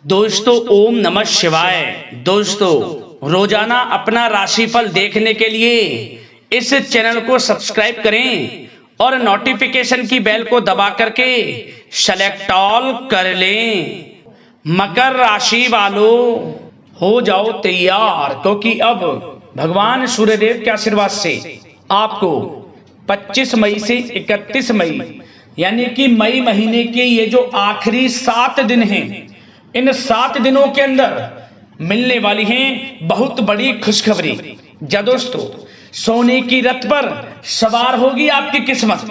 दोस्तों ओम नमः शिवाय। दोस्तों रोजाना अपना राशिफल देखने के लिए इस चैनल को सब्सक्राइब करें और नोटिफिकेशन की बेल को दबा करके सेलेक्ट ऑल कर लें। मकर राशि वालों हो जाओ तैयार, क्योंकि अब भगवान सूर्यदेव के आशीर्वाद से आपको 25 मई से 31 मई यानी कि मई महीने के ये जो आखिरी 7 दिन हैं, इन 7 दिनों के अंदर मिलने वाली हैं बहुत बड़ी खुशखबरी। जा दोस्तों, सोने की रथ पर सवार होगी आपकी किस्मत।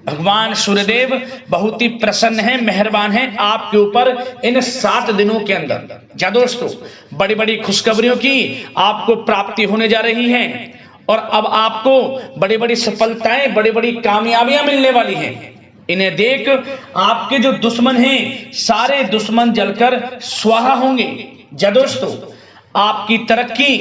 भगवान सूर्यदेव बहुत ही प्रसन्न है, मेहरबान है आपके ऊपर इन 7 दिनों के अंदर। जा दोस्तों, बड़ी बड़ी खुशखबरियों की आपको प्राप्ति होने जा रही है और अब आपको बड़ी बड़ी सफलताएं, बड़ी बड़ी कामयाबियां मिलने वाली हैं। इन्हें देख आपके जो दुश्मन हैं, सारे दुश्मन जलकर स्वाहा होंगे। जा दोस्तों, आपकी तरक्की,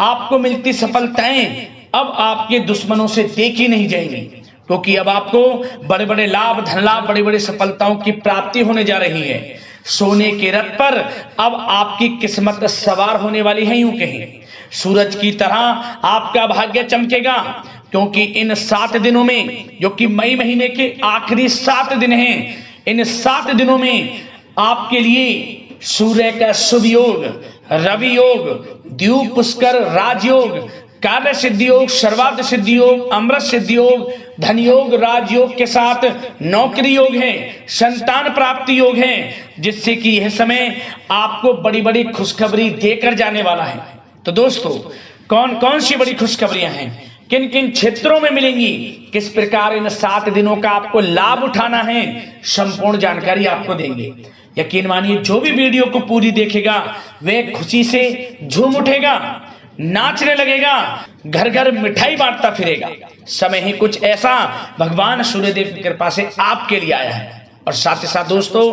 आपको मिलती सफलताएं अब आपके दुश्मनों से देखी नहीं जाएंगी, क्योंकि अब आपको बड़े बड़े लाभ, धन लाभ, बड़ी बड़ी सफलताओं की प्राप्ति होने जा रही है। सोने के रथ पर अब आपकी किस्मत सवार होने वाली है। यूं कहें सूरज की तरह आपका भाग्य चमकेगा, क्योंकि इन 7 दिनों में, जो कि मई महीने के आखिरी 7 दिन हैं, इन 7 दिनों में आपके लिए सूर्य का शुभ योग, रवि योग, द्वीप पुष्कर राजयोग, कार्य सिद्धि योग, सर्वार्थ सिद्धि योग, अमृत सिद्धि योग, धन योग, राजयोग के साथ नौकरी योग है, संतान प्राप्ति योग है, जिससे कि यह समय आपको बड़ी बड़ी खुशखबरी देकर जाने वाला है। तो दोस्तों, कौन कौन सी बड़ी खुशखबरियां हैं, किन किन क्षेत्रों में मिलेंगी, किस प्रकार इन 7 दिनों का आपको लाभ उठाना है, संपूर्ण जानकारी आपको देंगे। यकीन मानिए, जो भी वीडियो को पूरी देखेगा वह खुशी से झूम उठेगा, नाचने लगेगा, घर घर मिठाई बांटता फिरेगा। समय ही कुछ ऐसा भगवान सूर्यदेव की कृपा से आपके लिए आया है। और साथ ही साथ दोस्तों,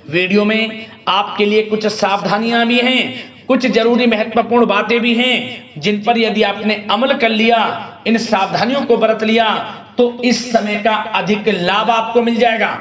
वीडियो में आपके लिए कुछ सावधानियां भी हैं, कुछ जरूरी महत्वपूर्ण बातें भी हैं, जिन पर यदि आपने अमल कर लिया, इन सावधानियों को बरत लिया, तो इस समय का अधिक लाभ आपको मिल जाएगा।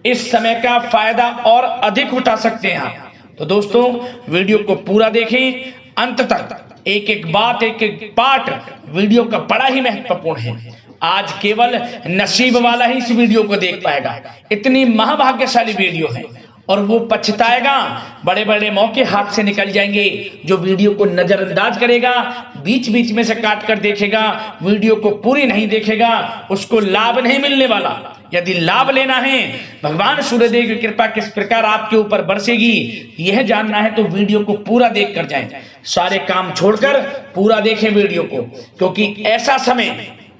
इस समय का फायदा और अधिक उठा सकते हैं आप। तो दोस्तों, वीडियो को पूरा देखें अंत तक, एक एक बात, एक एक पार्ट वीडियो का बड़ा ही महत्वपूर्ण है। आज केवल नसीब वाला ही इस वीडियो को देख पाएगा। इतनी महाभाग्यशाली वीडियो है, और वो पछताएगा। बड़े बड़े मौके हाथ से निकल जाएंगे। जो वीडियो को नजरअंदाज करेगा, बीच बीच में से काट कर देखेगा, वीडियो को पूरी नहीं देखेगा, उसको लाभ नहीं मिलने वाला। यदि लाभ लेना है, भगवान सूर्यदेव की कृपा किस प्रकार आपके ऊपर बरसेगी, यह जानना है, तो वीडियो को पूरा देख कर जाएं। सारे काम छोड़कर पूरा देखें वीडियो को, क्योंकि ऐसा समय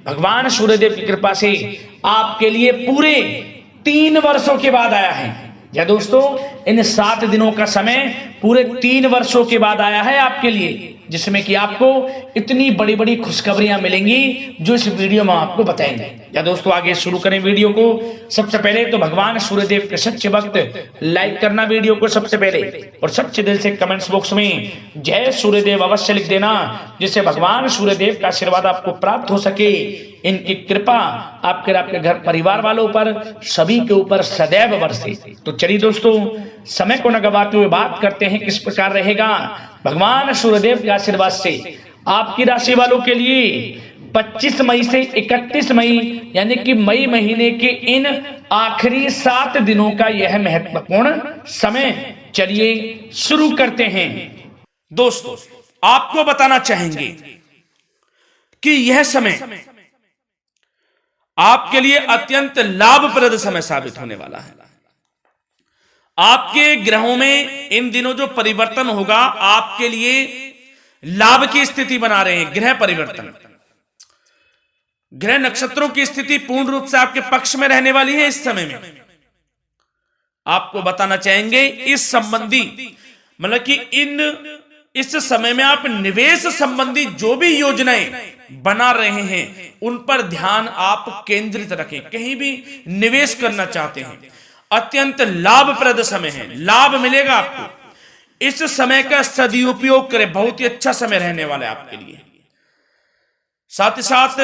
भगवान सूर्यदेव की कृपा से आपके लिए पूरे 3 वर्षों के बाद आया है। या दोस्तों, इन 7 दिनों का समय पूरे 3 वर्षों के बाद आया है आपके लिए, जिसमें कि आपको इतनी बड़ी बड़ी खुशखबरियां मिलेंगी, जो इस वीडियो में आपको बताएंगे। या दोस्तों, आगे शुरू करें वीडियो को। सबसे पहले तो भगवान सूर्यदेव के सच्चे भक्त लाइक करना वीडियो को सबसे पहले, और सच्चे दिल से कमेंट्स बॉक्स में जय सूर्यदेव अवश्य लिख देना, जिससे भगवान सूर्यदेव का आशीर्वाद आपको प्राप्त हो सके। इनकी कृपा आपके घर परिवार वालों पर, सभी के ऊपर सदैव बरसे। तो चलिए दोस्तों, समय को न गवाते हुए बात करते हैं किस प्रकार रहेगा भगवान सूर्यदेव के आशीर्वाद से आपकी राशि वालों के लिए 25 मई से 31 मई यानी कि मई महीने के इन आखिरी 7 दिनों का यह महत्वपूर्ण समय। चलिए शुरू करते हैं। दोस्तों, आपको बताना चाहेंगे कि यह समय आपके लिए अत्यंत लाभप्रद समय साबित होने वाला है। आपके ग्रहों में इन दिनों जो परिवर्तन होगा, आपके लिए लाभ की स्थिति बना रहे हैं। ग्रह परिवर्तन, ग्रह नक्षत्रों की स्थिति पूर्ण रूप से आपके पक्ष में रहने वाली है। इस समय में आपको बताना चाहेंगे इस संबंधी, मतलब कि इस समय में आप निवेश संबंधी जो भी योजनाएं बना रहे हैं, उन पर ध्यान आप केंद्रित रखें। कहीं भी निवेश करना चाहते हैं, अत्यंत लाभप्रद समय है, लाभ मिलेगा आपको। इस समय का सदुपयोग करें, बहुत ही अच्छा समय रहने वाला है आपके लिए। साथ ही साथ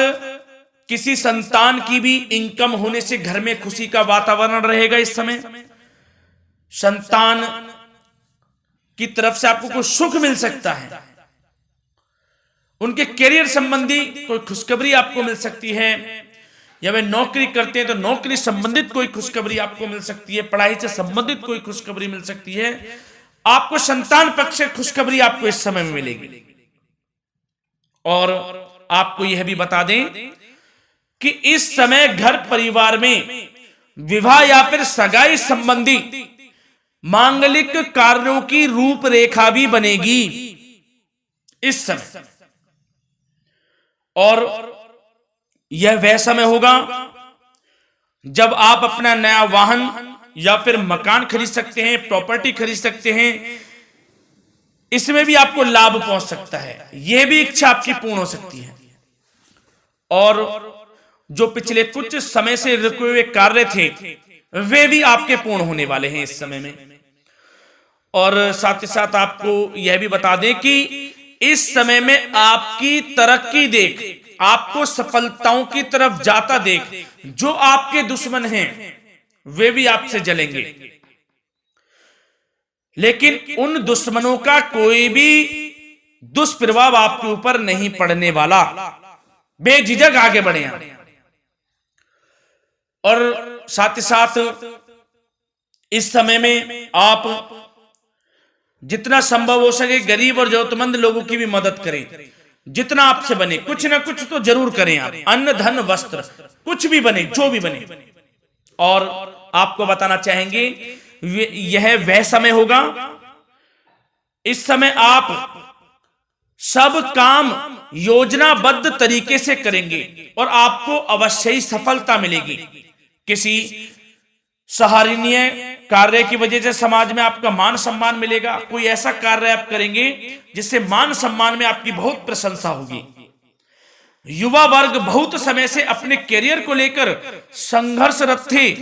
किसी संतान की भी इनकम होने से घर में खुशी का वातावरण रहेगा। इस समय संतान की तरफ से आपको कोई सुख मिल सकता है, उनके करियर संबंधी कोई खुशखबरी आपको मिल सकती है, या वे नौकरी करते हैं तो नौकरी संबंधित कोई खुशखबरी आपको मिल सकती है, पढ़ाई से संबंधित कोई खुशखबरी मिल सकती है, आपको संतान पक्ष से खुशखबरी आपको इस समय में मिलेगी। और आपको यह भी बता दें कि इस समय घर परिवार में विवाह या फिर सगाई संबंधी मांगलिक कार्यों की रूपरेखा भी बनेगी इस समय। और यह वह समय होगा जब आप अपना नया वाहन या फिर मकान खरीद सकते हैं, प्रॉपर्टी खरीद सकते हैं, इसमें भी आपको लाभ पहुंच सकता है, यह भी इच्छा आपकी पूर्ण हो सकती है। और जो पिछले कुछ समय से रुके हुए कार्य थे वे भी आपके पूर्ण होने वाले हैं इस समय में। और साथ ही साथ आपको यह भी बता दें कि इस समय में आपकी तरक्की देख, आपको सफलताओं की तरफ जाता देख, जो आपके दुश्मन हैं वे भी आपसे जलेंगे, लेकिन उन दुश्मनों का कोई भी दुष्प्रभाव आपके ऊपर नहीं पड़ने वाला। बेझिझक आगे बढ़े आप। और साथ ही साथ इस समय में आप जितना संभव हो सके गरीब और जरूरतमंद लोगों की भी मदद करें, जितना आपसे बने कुछ ना कुछ तो जरूर करें आप, अन्न धन वस्त्र कुछ भी बने, जो भी बने। और आपको बताना चाहेंगे यह वह समय होगा, इस समय आप सब काम योजनाबद्ध तरीके से करेंगे और आपको अवश्य ही सफलता मिलेगी। किसी सराहनीय कार्य की वजह से समाज में आपका मान सम्मान मिलेगा, कोई ऐसा कार्य आप करेंगे जिससे मान सम्मान में आपकी बहुत प्रशंसा होगी। युवा वर्ग बहुत समय से अपने करियर को लेकर संघर्षरत थे,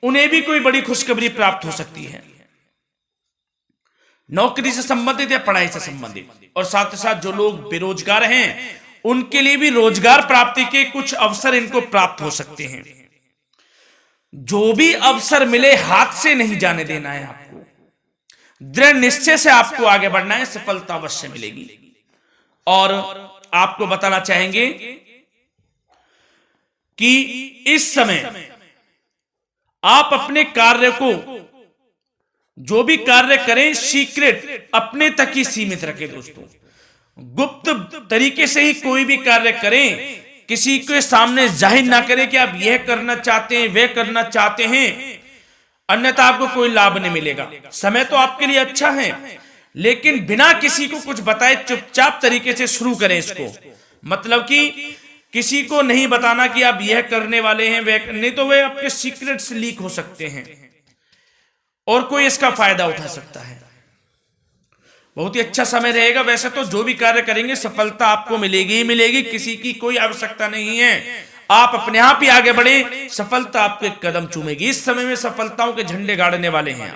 उन्हें भी कोई बड़ी खुशखबरी प्राप्त हो सकती है, नौकरी से संबंधित या पढ़ाई से संबंधित। और साथ ही साथ जो लोग बेरोजगार हैं उनके लिए भी रोजगार प्राप्ति के कुछ अवसर इनको प्राप्त हो सकते हैं। जो भी अवसर मिले हाथ से नहीं जाने देना है आपको, दृढ़ निश्चय से आपको आगे बढ़ना है, सफलता अवश्य मिलेगी। और आपको बताना चाहेंगे कि इस समय आप अपने कार्य को, जो भी कार्य करें, सीक्रेट अपने तक ही सीमित रखें दोस्तों। गुप्त तरीके से ही कोई भी कार्य करें, किसी के सामने जाहिर ना करें कि आप यह करना चाहते हैं, वह करना चाहते हैं, अन्यथा आपको कोई लाभ नहीं मिलेगा। समय तो आपके लिए अच्छा है, लेकिन बिना किसी को कुछ बताए चुपचाप तरीके से शुरू करें इसको। मतलब कि किसी को नहीं बताना कि आप यह करने वाले हैं, वह नहीं, तो वे आपके सीक्रेट्स लीक हो सकते हैं और कोई इसका फायदा उठा सकता है। बहुत ही अच्छा समय रहेगा। वैसे तो जो भी कार्य करेंगे सफलता आपको मिलेगी ही मिलेगी, किसी की कोई आवश्यकता नहीं है, आप अपने आप ही आगे बढ़े, सफलता आपके कदम चूमेगी। इस समय में सफलताओं के झंडे गाड़ने वाले हैं।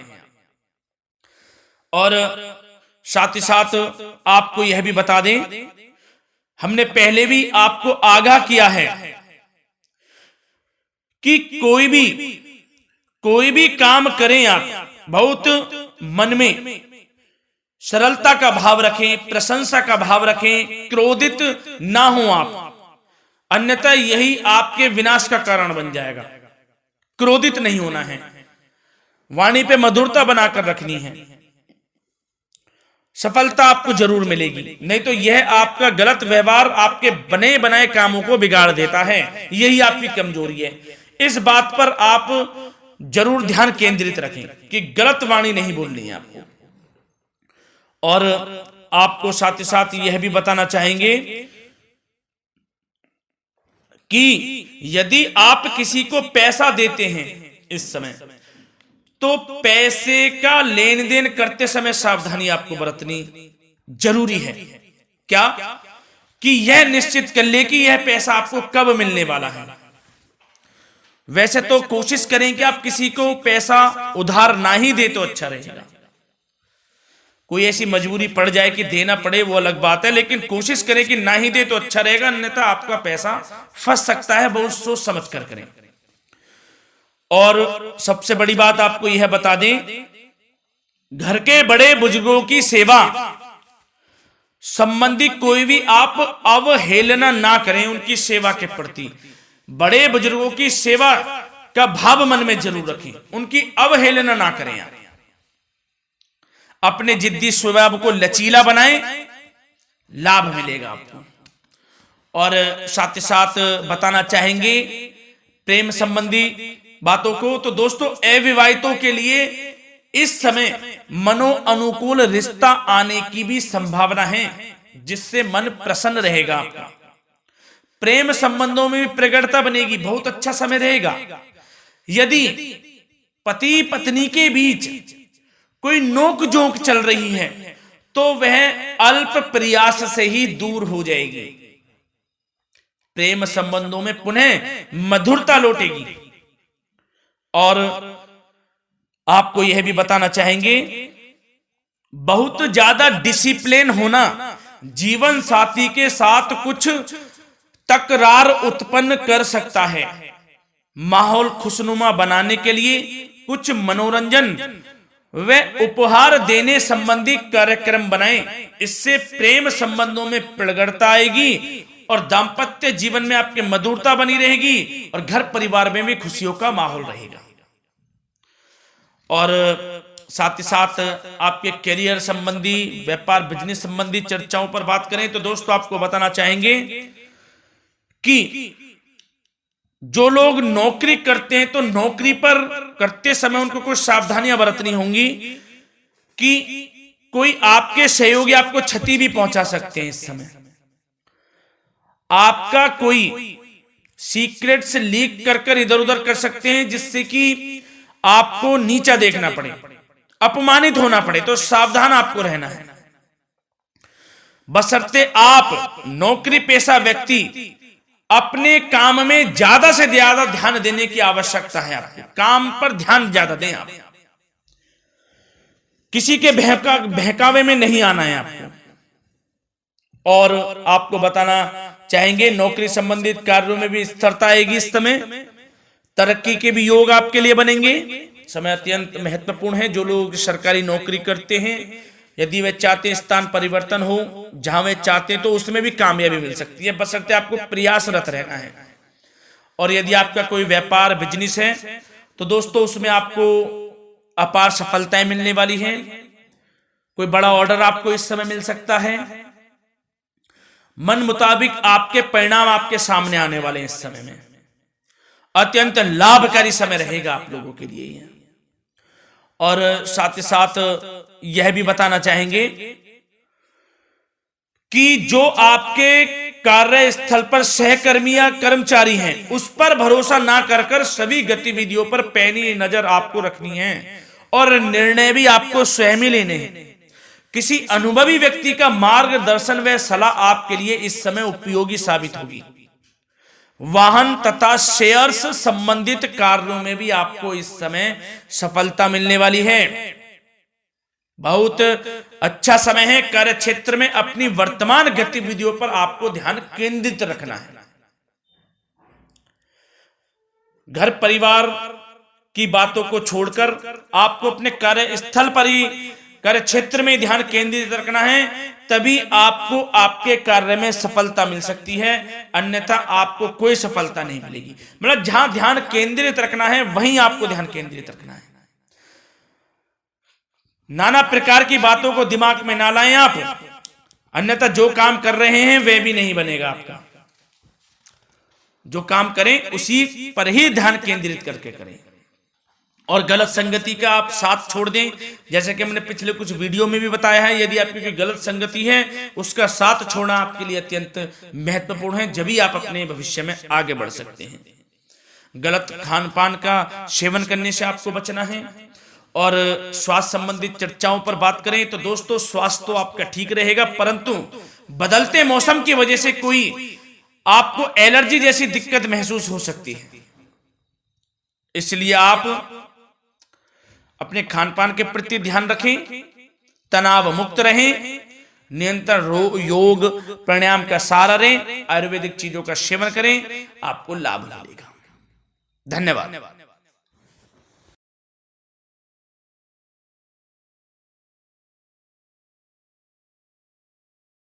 और साथ ही साथ आपको यह भी बता दें, हमने पहले भी आपको आगाह किया है कि कोई भी काम करें आप बहुत मन में सरलता का भाव रखें, प्रशंसा का भाव रखें, क्रोधित ना हो आप, अन्यथा यही आपके विनाश का कारण बन जाएगा। क्रोधित नहीं होना है, वाणी पे मधुरता बनाकर रखनी है, सफलता आपको जरूर मिलेगी। नहीं तो यह आपका गलत व्यवहार आपके बने बनाए कामों को बिगाड़ देता है, यही आपकी कमजोरी है। इस बात पर आप जरूर ध्यान केंद्रित रखें कि गलत वाणी नहीं बोलनी है आपको। और आपको साथ ही साथ यह भी बताना चाहेंगे कि यदि आप किसी को पैसा देते हैं इस समय, तो पैसे का लेन देन करते समय सावधानी आपको बरतनी जरूरी है। क्या कि यह निश्चित कर ले कि यह पैसा आपको कब मिलने वाला है। वैसे तो कोशिश करें कि आप किसी को पैसा उधार ना ही दे तो अच्छा रहेगा। कोई ऐसी मजबूरी पड़ जाए कि देना पड़े वो अलग बात है, लेकिन कोशिश करें कि ना ही दे तो अच्छा रहेगा, अन्यथा आपका पैसा फंस सकता है। बहुत सोच समझ कर करें। और सबसे बड़ी बात आपको यह बता दें घर के बड़े बुजुर्गों की सेवा संबंधी कोई भी आप अवहेलना ना करें। उनकी सेवा के प्रति बड़े बुजुर्गों की सेवा का भाव मन में जरूर रखें, उनकी अवहेलना ना करें आप। अपने जिद्दी स्वभाव को लचीला बनाएं, लाभ मिलेगा आपको। और साथ ही साथ बताना चाहेंगे प्रेम संबंधी बातों को, तो दोस्तों अविवाहितों के लिए इस समय मनो अनुकूल रिश्ता आने की भी संभावना है, जिससे मन प्रसन्न रहेगा आपका। प्रेम संबंधों में भी प्रगाढ़ता बनेगी, बहुत अच्छा समय रहेगा। यदि पति पत्नी के बीच कोई नोक झोंक चल रही है तो वह अल्प प्रयास से ही दूर हो जाएगी। प्रेम संबंधों में पुनः मधुरता लौटेगी। और आपको यह भी बताना चाहेंगे, बहुत ज्यादा डिसिप्लिन होना जीवन साथी के साथ कुछ तकरार उत्पन्न कर सकता है। माहौल खुशनुमा बनाने के लिए कुछ मनोरंजन व उपहार देने संबंधी कार्यक्रम बनाएं। इससे प्रेम संबंधों में प्रगाढ़ता आएगी और दाम्पत्य जीवन में आपकी मधुरता बनी रहेगी और घर परिवार में भी खुशियों का माहौल रहेगा। और साथ ही साथ आपके करियर संबंधी, व्यापार बिजनेस संबंधी चर्चाओं पर बात करें तो दोस्तों आपको बताना चाहेंगे कि जो लोग नौकरी करते हैं तो नौकरी पर करते समय उनको कुछ सावधानियां बरतनी होंगी कि कोई आपके सहयोगी आपको क्षति भी पहुंचा सकते हैं। इस समय आपका कोई सीक्रेट्स लीक कर इधर उधर कर सकते हैं, जिससे कि आपको नीचा देखना पड़े, अपमानित होना पड़े। तो सावधान आपको रहना है। बशर्ते आप नौकरी पेशा व्यक्ति अपने काम में ज्यादा से ज्यादा ध्यान देने की आवश्यकता है। आपको काम पर ध्यान ज्यादा दें। आप किसी के बहकावे में नहीं आना है आपको। और आपको बताना चाहेंगे नौकरी संबंधित कार्यों में भी स्थिरता आएगी। इस समय तरक्की के भी योग आपके लिए बनेंगे। समय अत्यंत महत्वपूर्ण है। जो लोग सरकारी नौकरी करते हैं, यदि वे चाहते हैं स्थान परिवर्तन हो, जहां वे चाहते हैं, तो उसमें भी कामयाबी मिल सकती है, बशर्ते आपको प्रयासरत रहना है। और यदि आपका कोई व्यापार बिजनेस है तो दोस्तों उसमें आपको अपार सफलताएं मिलने वाली हैं। कोई बड़ा ऑर्डर आपको इस समय मिल सकता है। मन मुताबिक आपके परिणाम आपके सामने आने वाले हैं। इस समय में अत्यंत लाभकारी समय रहेगा आप लोगों के लिए। और साथ ही साथ यह भी बताना चाहेंगे कि जो आपके कार्यस्थल पर सहकर्मी या कर्मचारी हैं, उस पर भरोसा ना कर सभी गतिविधियों पर पैनी नजर आपको रखनी है और निर्णय भी आपको स्वयं ही लेने हैं। किसी अनुभवी व्यक्ति का मार्गदर्शन व सलाह आपके लिए इस समय उपयोगी साबित होगी। वाहन तथा शेयर्स संबंधित कार्यों में भी आपको इस समय सफलता मिलने वाली है। बहुत अच्छा समय है। कार्य क्षेत्र में अपनी वर्तमान गतिविधियों पर आपको ध्यान केंद्रित रखना है। घर परिवार की बातों को छोड़कर आपको अपने कार्यस्थल पर ही, कार्य क्षेत्र में ध्यान केंद्रित रखना है, तभी आपको आपके कार्य में सफलता मिल सकती है, अन्यथा आपको कोई सफलता नहीं मिलेगी। मतलब जहां ध्यान केंद्रित रखना है वहीं आपको ध्यान केंद्रित रखना है। नाना प्रकार की बातों को दिमाग में ना लाएं आप, अन्यथा जो काम कर रहे हैं वह भी नहीं बनेगा आपका। जो काम करें उसी पर ही ध्यान केंद्रित करके करें और गलत संगति का आप साथ छोड़ दें। जैसे कि मैंने पिछले कुछ वीडियो में भी बताया है, यदि आपकी कोई गलत संगति है उसका साथ छोड़ना आपके लिए अत्यंत महत्वपूर्ण है, जब ही आप अपने भविष्य में आगे बढ़ सकते हैं। गलत खान पान का सेवन करने से आपको बचना है। और स्वास्थ्य संबंधित चर्चाओं पर बात करें तो दोस्तों स्वास्थ्य तो आपका ठीक रहेगा, परंतु बदलते मौसम की वजह से कोई आपको एलर्जी जैसी दिक्कत महसूस हो सकती है। इसलिए आप अपने खान पान के प्रति ध्यान रखें, तनाव मुक्त रहें, नियंत्रण योग प्राणायाम का सहारा लें, आयुर्वेदिक चीजों का सेवन करें, आपको लाभ मिलेगा। धन्यवाद।